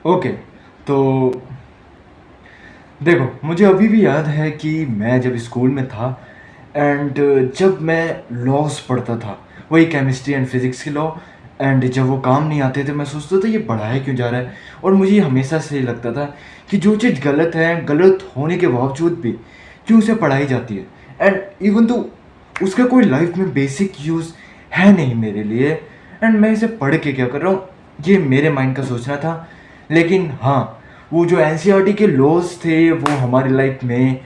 Okay, तो देखो, मुझे अभी भी याद है कि मैं जब स्कूल में था एंड जब मैं लॉस पढ़ता था, वही केमिस्ट्री एंड फिज़िक्स के लॉ, एंड जब वो काम नहीं आते थे मैं सोचता था ये पढ़ाया क्यों जा रहा है। और मुझे ये हमेशा से लगता था कि जो चीज़ गलत है, गलत होने के बावजूद भी क्यों उसे पढ़ाई जाती है, एंड इवन तो उसका कोई लाइफ में बेसिक यूज़ है नहीं मेरे लिए, एंड मैं इसे पढ़ के क्या कर रहा हूँ, ये मेरे माइंड का सोचना था। लेकिन हाँ, वो जो एनसीईआरटी के लॉज थे वो हमारी लाइफ में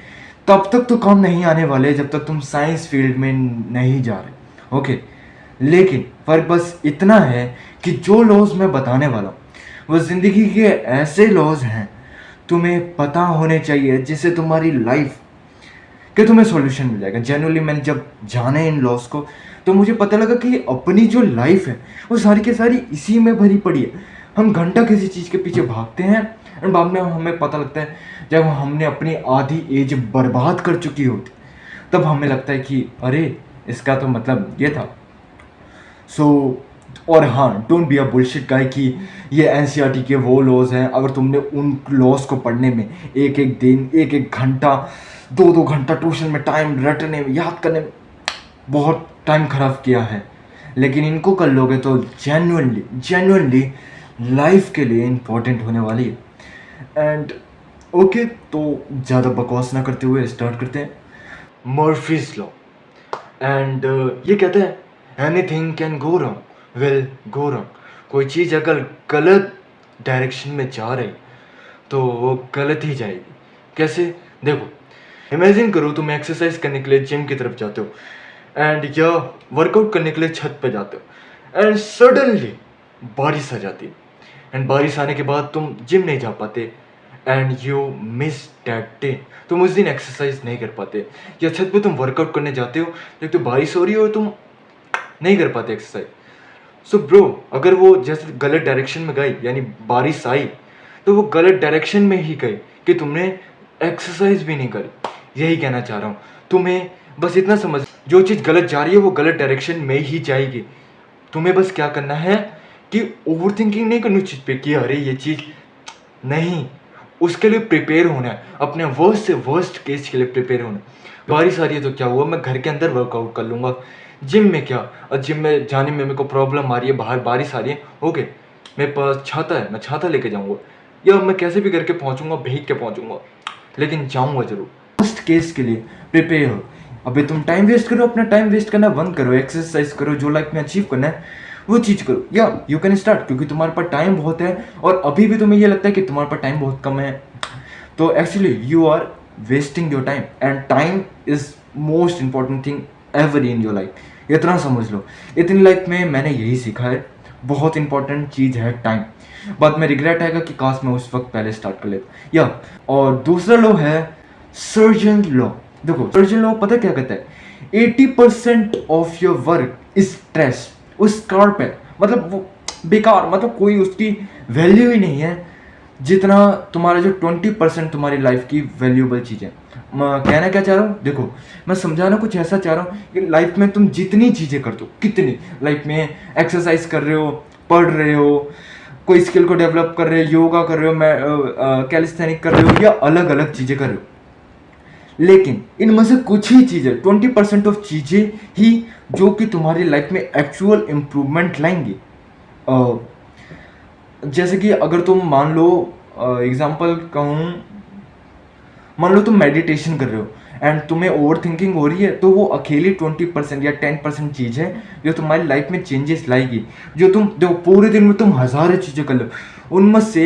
तब तक तो काम नहीं आने वाले जब तक तुम साइंस फील्ड में नहीं जा रहे। ओके, लेकिन फर्क बस इतना है कि जो लॉज मैं बताने वाला हूँ वो ज़िंदगी के ऐसे लॉज हैं तुम्हें पता होने चाहिए जिससे तुम्हारी लाइफ कि तुम्हें सॉल्यूशन मिल जाएगा। जनरली मैंने जब जाना इन लॉस को तो मुझे पता लगा कि अपनी जो लाइफ है वो सारी की सारी इसी में भरी पड़ी है। हम घंटा किसी चीज़ के पीछे भागते हैं और बाद में हमें पता लगता है जब हमने अपनी आधी एज बर्बाद कर चुकी होती, तब हमें लगता है कि अरे इसका तो मतलब ये था। सो और हाँ, डोंट बी अ बुलशिट गाय कि ये एनसीईआरटी के वो लॉज हैं। अगर तुमने उन लॉज को पढ़ने में एक एक दिन, एक एक घंटा, दो दो घंटा ट्यूशन में टाइम रटने में, याद करने में बहुत टाइम ख़राब किया है, लेकिन इनको कर लोगे तो जेन्युइनली जेन्युइनली लाइफ के लिए इम्पोर्टेंट होने वाली है। एंड ओके, तो ज़्यादा बकवास ना करते हुए स्टार्ट करते हैं। मर्फीज लॉ, एंड ये कहते हैं anything can go wrong will go wrong. कोई चीज़ अगर गलत डायरेक्शन में जा रही तो वो गलत ही जाएगी। कैसे? देखो, इमेजिन करो तुम एक्सरसाइज करने के लिए जिम की तरफ जाते हो एंड या वर्कआउट करने के लिए छत पे जाते हो एंड सडनली बारिश आ जाती है, एंड बारिश आने के बाद तुम जिम नहीं जा पाते and you miss that day. तुम उस दिन एक्सरसाइज नहीं कर पाते, या छत पे तुम वर्कआउट करने जाते हो लेकिन तो बारिश हो रही हो, तुम नहीं कर पाते एक्सरसाइज। सो ब्रो, अगर वो जैसे गलत डायरेक्शन में गई यानी बारिश आई तो वो गलत डायरेक्शन में ही गई कि तुमने एक्सरसाइज भी नहीं करी। यही कहना चाह रहा हूँ तुम्हें, बस इतना समझ, जो चीज़ गलत जा रही है वो गलत डायरेक्शन में ही जाएगी। तुम्हें बस क्या करना है कि ओवर थिंकिंग नहीं करनी चीज़ पे कि अरे ये चीज़ नहीं, उसके लिए प्रिपेयर होना है, अपने वर्स्ट से वर्स्ट केस के लिए प्रिपेयर होना है। बारिश आ रही है तो क्या हुआ, मैं घर के अंदर वर्कआउट कर लूँगा। जिम में क्या, और जिम में जाने में मेरे को प्रॉब्लम आ रही है, बाहर बारिश आ रही है, ओके मेरे पास छाता है, मैं छाता लेके जाऊँगा, या मैं कैसे भी करके पहुँचूँगा, भीग के पहुँचूँगा, लेकिन जाऊँगा ज़रूर। फर्स्ट केस के लिए प्रिपेयर हो। अबे तुम टाइम वेस्ट करो, अपना टाइम वेस्ट करना बंद करो, एक्सरसाइज करो, जो लाइफ में अचीव करना है वो चीज़ करो, या यू कैन स्टार्ट, क्योंकि तुम्हारे पास टाइम बहुत है और अभी भी तुम्हें ये लगता है कि तुम्हारे पास टाइम बहुत कम है। तो actually you are wasting your time, and time is most important thing ever in your life. इतना समझ लो, इतनी लाइफ में मैंने यही सीखा है, बहुत इंपॉर्टेंट चीज़ है टाइम। बाद में रिग्रेट आएगा कि काश मैं उस वक्त पहले स्टार्ट कर लेता, या और दूसरा लॉ है सर्जन लॉ। देखो, सर्जन लॉ पता क्या कहता है, 80% of your work is stress, उस स्कार्प है, मतलब वो बेकार, मतलब कोई उसकी वैल्यू ही नहीं है जितना तुम्हारा जो 20% तुम्हारी लाइफ की वैल्यूएबल चीज़ है। मैं कहना क्या चाह रहा हूँ, देखो मैं समझाना कुछ ऐसा चाह रहा हूँ कि लाइफ में तुम जितनी चीज़ें करते हो, कितनी लाइफ में एक्सरसाइज कर रहे हो, पढ़ रहे हो, कोई स्किल को डेवलप कर रहे हो, योगा कर रहे हो, मैं कैलिस्थेनिक कर रहे हो, या अलग अलग चीज़ें कर रहे हो, लेकिन इनमें से कुछ ही चीज़ें, 20% ऑफ चीज़ें ही जो कि तुम्हारी लाइफ में एक्चुअल इम्प्रूवमेंट लाएंगी। जैसे कि अगर तुम मान लो, एग्जांपल कहूँ, मान लो तुम मेडिटेशन कर रहे हो एंड तुम्हें ओवर थिंकिंग हो रही है, तो वो अकेली 20% या 10% चीज़ है जो तुम्हारी लाइफ में चेंजेस लाएगी। जो तुम देखो पूरे दिन में तुम हज़ारों चीज़ें कर लो, उनमें से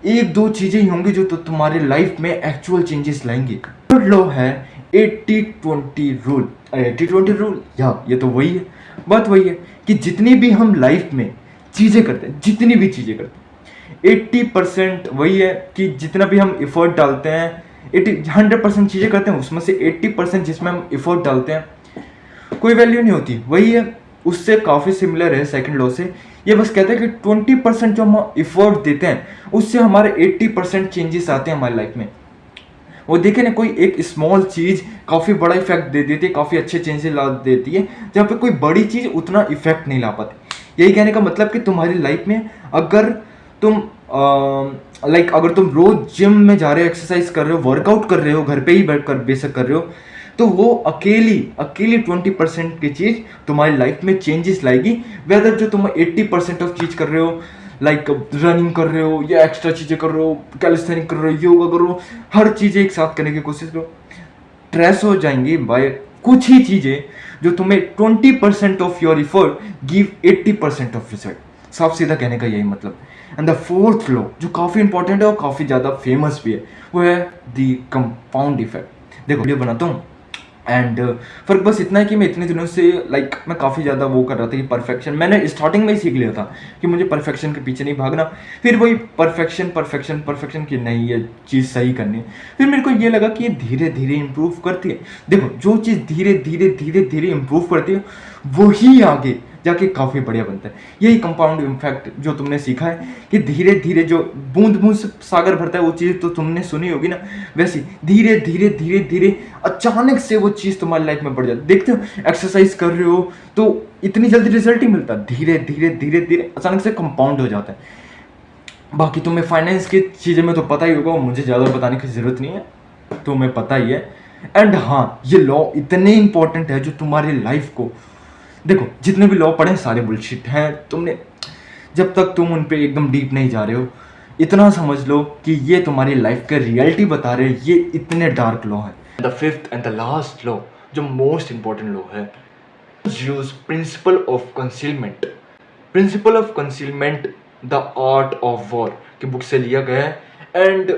एक दो चीज़ें ही होंगी जो तो तुम्हारी लाइफ में एक्चुअल चेंजेस लाएंगी। थर्ड लॉ है 80-20 रूल। 80-20 रूल, या ये तो वही है, बात वही है कि जितनी भी हम लाइफ में चीज़ें करते हैं, जितनी भी चीज़ें करते हैं, 80% वही है कि जितना भी हम इफ़र्ट डालते हैं, 100% चीज़ें करते हैं, उसमें से 80% जिसमें हम इफ़र्ट डालते हैं कोई वैल्यू नहीं होती। वही है, उससे काफ़ी सिमिलर है सेकंड लॉ से। ये बस कहता है कि 20% जो हम इफ़र्ट देते हैं उससे हमारे 80% चेंजेस आते हैं हमारी लाइफ में। वो देखे ना, कोई एक स्मॉल चीज़ काफ़ी बड़ा इफेक्ट दे देती है, काफ़ी अच्छे चेंजेस ला देती है, जहाँ पे कोई बड़ी चीज़ उतना इफेक्ट नहीं ला पाती। यही कहने का मतलब कि तुम्हारी लाइफ में अगर तुम लाइक अगर तुम रोज जिम में जा रहे हो, एक्सरसाइज कर रहे हो, वर्कआउट कर रहे हो, घर पे ही बैठ कर बेशक कर रहे हो, तो वो अकेली अकेली 20% की चीज़ तुम्हारी लाइफ में चेंजेस लाएगी। वेदर जो तुम 80% ऑफ चीज़ कर रहे हो, लाइक रनिंग कर रहे हो या एक्स्ट्रा चीज़ें कर रहे हो, कैलिस्थेनिक कर रहे हो, योगा कर रहे हो, हर चीज़ें एक साथ करने की कोशिश करो, ट्रेस हो जाएंगी बाय कुछ ही चीज़ें जो तुम्हें 20% of your effort give 80% of result. साफ सीधा कहने का यही मतलब। एंड द फोर्थ लॉ जो काफ़ी इंपॉर्टेंट है और काफ़ी ज़्यादा फेमस भी है, वो है द कंपाउंड इफेक्ट। देखो वीडियो बनाता हूँ एंड फ़र्क बस इतना है कि मैं इतने दिनों से लाइक मैं काफ़ी ज़्यादा वो कर रहा था कि परफेक्शन, मैंने स्टार्टिंग में ही सीख लिया था कि मुझे परफेक्शन के पीछे नहीं भागना। फिर वही परफेक्शन परफेक्शन परफेक्शन की नहीं, ये चीज़ सही करनी है। फिर मेरे को ये लगा कि ये धीरे धीरे इम्प्रूव करती है। देखो जो चीज़ धीरे धीरे धीरे धीरे इम्प्रूव करती है वही आगे जाके काफ़ी बढ़िया बनता है। यही कंपाउंड इम्फेक्ट जो तुमने सीखा है कि धीरे धीरे जो बूंद बूंद से सागर भरता है, वो चीज़ तो तुमने सुनी होगी ना, वैसे धीरे धीरे धीरे धीरे अचानक से वो चीज़ तुम्हारी लाइफ में बढ़ जाती है। देखते हो एक्सरसाइज कर रहे हो तो इतनी जल्दी रिजल्ट ही मिलता, धीरे धीरे धीरे धीरे अचानक से कंपाउंड हो जाता है। बाकी तुम्हें फाइनेंस की चीज़ें में तो पता ही होगा, मुझे ज़्यादा बताने की ज़रूरत नहीं है, तुम्हें पता ही है। एंड हाँ, ये लॉ इतने इंपॉर्टेंट है जो तुम्हारी लाइफ को, देखो जितने भी लॉ पढ़े सारे बुलशिट हैं, तुमने जब तक तुम उन पे एकदम डीप नहीं जा रहे हो, इतना समझ लो कि ये तुम्हारी लाइफ का रियलिटी बता रहे हैं, ये इतने डार्क लॉ हैं। The fifth and the last law जो मोस्ट इंपॉर्टेंट लॉ है, use principle of concealment. Principle of concealment the art of war की बुक से लिया गया है। एंड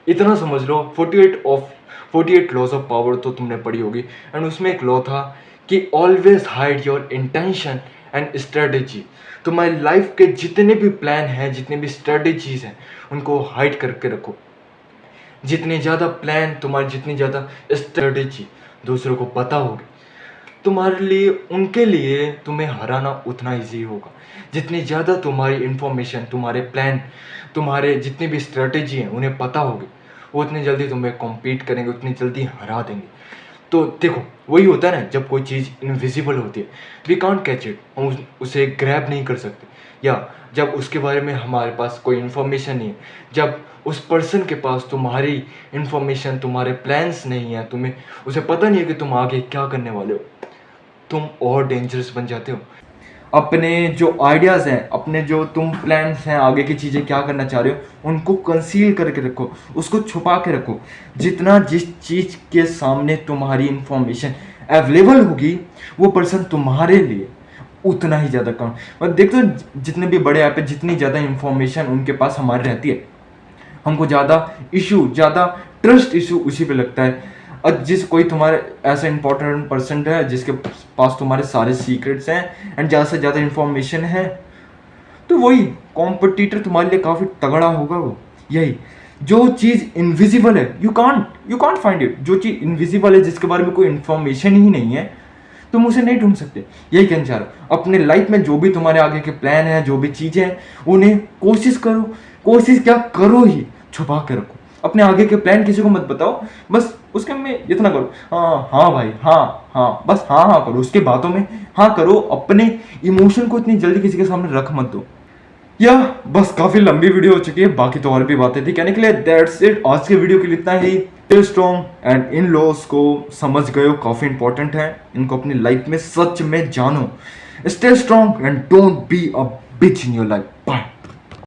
इतना समझ लो 48 लॉज ऑफ पावर तो तुमने पढ़ी होगी। एंड उसमें एक लॉ था कि always hide your intention and strategy. तुम्हारी लाइफ के जितने भी प्लान हैं, जितने भी स्ट्रेटेजीज हैं, उनको हाइड करके रखो। जितने ज़्यादा प्लान तुम्हारी, जितनी ज़्यादा स्ट्रेटेजी दूसरों को पता होगी, तुम्हारे लिए, उनके लिए तुम्हें हराना उतना ईजी होगा। जितनी ज़्यादा तुम्हारी इंफॉर्मेशन, तुम्हारे प्लान, तुम्हारे जितनी भी स्ट्रेटेजी हैं उन्हें पता होगी, वो उतनी जल्दी तुम्हें कॉम्पीट करेंगे, उतनी जल्दी हरा देंगे। तो देखो वही होता है ना, जब कोई चीज़ इनविजिबल होती है, वी कांट कैच इट, हम उसे ग्रैब नहीं कर सकते। या जब उसके बारे में हमारे पास कोई इन्फॉर्मेशन नहीं है, जब उस पर्सन के पास तुम्हारी इन्फॉर्मेशन, तुम्हारे प्लान्स नहीं है, तुम्हें उसे पता नहीं है कि तुम आगे क्या करने वाले हो, तुम और डेंजरस बन जाते हो। अपने जो आइडियाज़ हैं, अपने जो तुम प्लान्स हैं, आगे की चीज़ें क्या करना चाह रहे हो, उनको कंसील करके रखो, उसको छुपा के रखो। जितना जिस चीज़ के सामने तुम्हारी इंफॉर्मेशन अवेलेबल होगी, वो पर्सन तुम्हारे लिए उतना ही ज़्यादा कम। और देखते हो जितने भी बड़े ऐप है, जितनी ज़्यादा इंफॉर्मेशन उनके पास हमारी रहती है, हमको ज़्यादा इशू, ज़्यादा ट्रस्ट इशू उसी पे लगता है। और जिस कोई तुम्हारे ऐसा इंपॉर्टेंट पर्सन है जिसके पास तुम्हारे सारे सीक्रेट्स हैं एंड ज़्यादा से ज़्यादा इंफॉर्मेशन है, तो वही कॉम्पिटिटर तुम्हारे लिए काफ़ी तगड़ा होगा। वो यही जो चीज़ इनविजिबल है, यू कांट फाइंड इट। जो चीज़ इनविजिबल है, जिसके बारे में कोई इन्फॉर्मेशन ही नहीं है, तुम उसे नहीं ढूंढ सकते। यही कहना चाह रहा हूँ, अपने लाइफ में जो भी तुम्हारे आगे के प्लान हैं, जो भी चीज़ें हैं, उन्हें कोशिश करो, कोशिश क्या करो ही छुपा के रखो। अपने आगे के प्लान किसी को मत बताओ, बस उसके में इतना करो, हाँ हाँ भाई, हाँ हाँ, बस हाँ हाँ करो, उसकी बातों में हाँ करो। अपने इमोशन को इतनी जल्दी किसी के सामने रख मत दो। या बस काफ़ी लंबी वीडियो हो चुकी है, बाकी तो और भी बातें थी कहने के लिए। दैट्स इट, आज के वीडियो के लिए इतना ही। स्टे स्ट्रॉन्ग एंड इन लॉस को समझ गए हो, काफ़ी इंपॉर्टेंट है, इनको अपनी लाइफ में सच में जानो। Stay strong and don't be a bitch in your life. Bye.